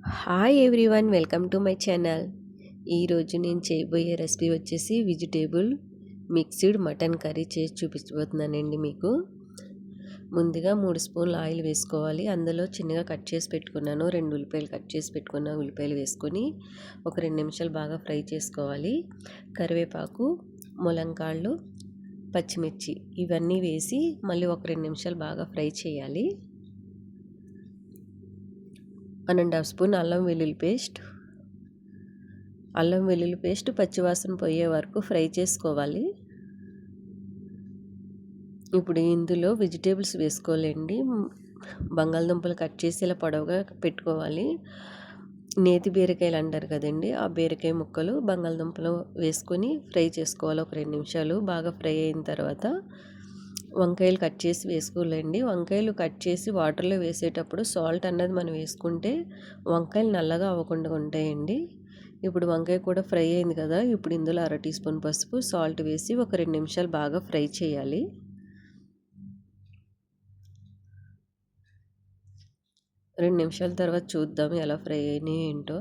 Hi everyone, welcome to my channel. ఈరోజు నేను చేయబోయే రెసిపీ వచ్చేసి వెజిటేబుల్ మిక్స్డ్ మటన్ కర్రీ చేసి చూపించబోతున్నానండి మీకు. ముందుగా 3 స్పూన్ల ఆయిల్ వేసుకోవాలి. అందులో చిన్నగా కట్ చేసి పెట్టుకున్నాను 2 ఉల్లిపాయలు కట్ చేసి పెట్టుకున్న ఉల్లిపాయలు వేసుకొని ఒక 2 నిమిషాలు బాగా ఫ్రై చేసుకోవాలి. కరివేపాకు, ములంకాళ్ళు, పచ్చిమిర్చి ఇవన్నీ వేసి మళ్ళీ ఒక 2 నిమిషాలు బాగా ఫ్రై చేయాలి. 1.5 స్పూన్ అల్లం వెల్లుల్లి పేస్ట్ పచ్చివాసన పోయే వరకు ఫ్రై చేసుకోవాలి. ఇప్పుడు ఇందులో వెజిటేబుల్స్ వేసుకోవాలండి. బంగాళదుంపలు కట్ చేసి ఇలా పొడవుగా పెట్టుకోవాలి. నేతి బీరకాయలు అంటారు కదండి, ఆ బీరకాయ ముక్కలు బంగాళదుంపలు వేసుకొని ఫ్రై చేసుకోవాలి ఒక 2 నిమిషాలు. బాగా ఫ్రై అయిన తర్వాత వంకాయలు కట్ చేసి వేసుకోవాలండి. వంకాయలు కట్ చేసి వాటర్లో వేసేటప్పుడు సాల్ట్ అన్నది మనం వేసుకుంటే వంకాయలు నల్లగా అవ్వకుండా ఉంటాయండి. ఇప్పుడు వంకాయ కూడా ఫ్రై అయింది కదా, ఇప్పుడు ఇందులో 1/2 టీ స్పూన్ పసుపు, సాల్ట్ వేసి ఒక 2 నిమిషాలు బాగా ఫ్రై చేయాలి. 2 నిమిషాల తర్వాత చూద్దాం ఎలా ఫ్రై అయినాయి ఏంటో.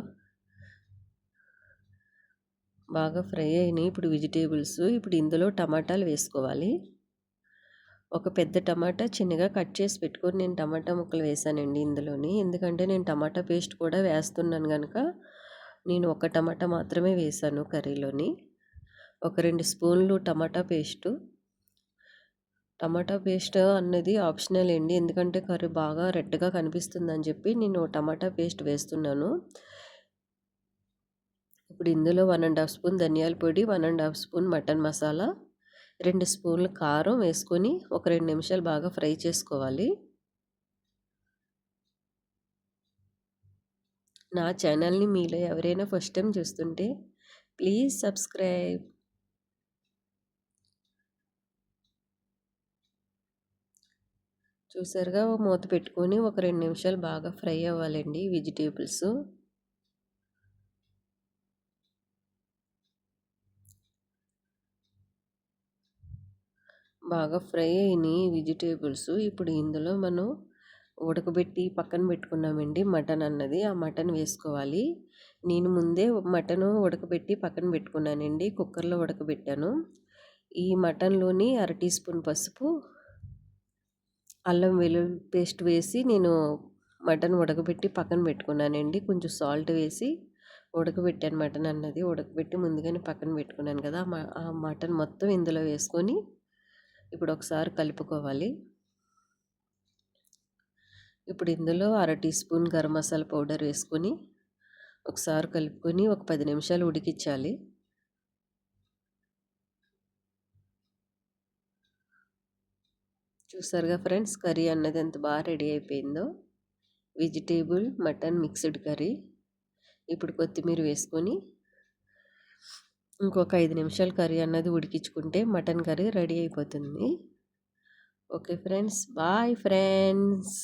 బాగా ఫ్రై అయినాయి. ఇప్పుడు వెజిటేబుల్స్, ఇప్పుడు ఇందులో టమాటాలు వేసుకోవాలి. ఒక పెద్ద టమాటా చిన్నగా కట్ చేసి పెట్టుకొని నేను టమాటా ముక్కలు వేసానండి ఇందులోని. ఎందుకంటే నేను టమాటా పేస్ట్ కూడా వేస్తున్నాను కనుక నేను ఒక టమాటా మాత్రమే వేసాను కర్రీలోని. ఒక 2 స్పూన్లు టమాటా పేస్ట్ అన్నది ఆప్షనల్ అండి. ఎందుకంటే కర్రీ బాగా రెడ్గా కనిపిస్తుందని చెప్పి నేను టమాటా పేస్ట్ వేస్తున్నాను. ఇప్పుడు ఇందులో 1.5 స్పూన్ ధనియాల పొడి, 1.5 స్పూన్ మటన్ మసాలా, 2 స్పూన్లు కారం వేసుకొని ఒక 2 నిమిషాలు బాగా ఫ్రై చేసుకోవాలి. నా ఛానల్ని మీలో ఎవరైనా ఫస్ట్ టైం చూస్తుంటే ప్లీజ్ సబ్స్క్రైబ్. చూసారుగా, మూత పెట్టుకొని ఒక 2 నిమిషాలు బాగా ఫ్రై అవ్వాలండి వెజిటేబుల్స్. బాగా ఫ్రై అయినాయి వెజిటేబుల్స్. ఇప్పుడు ఇందులో మనం ఉడకబెట్టి పక్కన పెట్టుకున్నామండి మటన్ అన్నది, ఆ మటన్ వేసుకోవాలి. నేను ముందే మటన్ ఉడకబెట్టి పక్కన పెట్టుకున్నానండి, కుక్కర్లో ఉడకబెట్టాను. ఈ మటన్లోని 1/2 టీ స్పూన్ పసుపు, అల్లం వెల్లుల్లి పేస్ట్ వేసి నేను మటన్ ఉడకబెట్టి పక్కన పెట్టుకున్నానండి. కొంచెం సాల్ట్ వేసి ఉడకబెట్టాను మటన్ అన్నది. ఉడకబెట్టి ముందుగానే పక్కన పెట్టుకున్నాను కదా, ఆ మటన్ మొత్తం ఇందులో వేసుకొని ఇప్పుడు ఒకసారి కలుపుకోవాలి. ఇప్పుడు ఇందులో 1/2 teaspoon garam masala powder వేసుకొని ఒకసారి కలుపుకొని ఒక 10 నిమిషాలు ఉడికించాలి. చూసారుగా ఫ్రెండ్స్, కర్రీ అన్నది ఎంత బాగా రెడీ అయిపోయిందో. Vegetable mutton mixed curry. ఇప్పుడు కొత్తిమీర వేసుకొని ఇంకొక 5 నిమిషాలు కర్రీ అన్నది ఉడికించుకుంటే మటన్ కర్రీ రెడీ అయిపోతుంది. Okay friends, bye friends.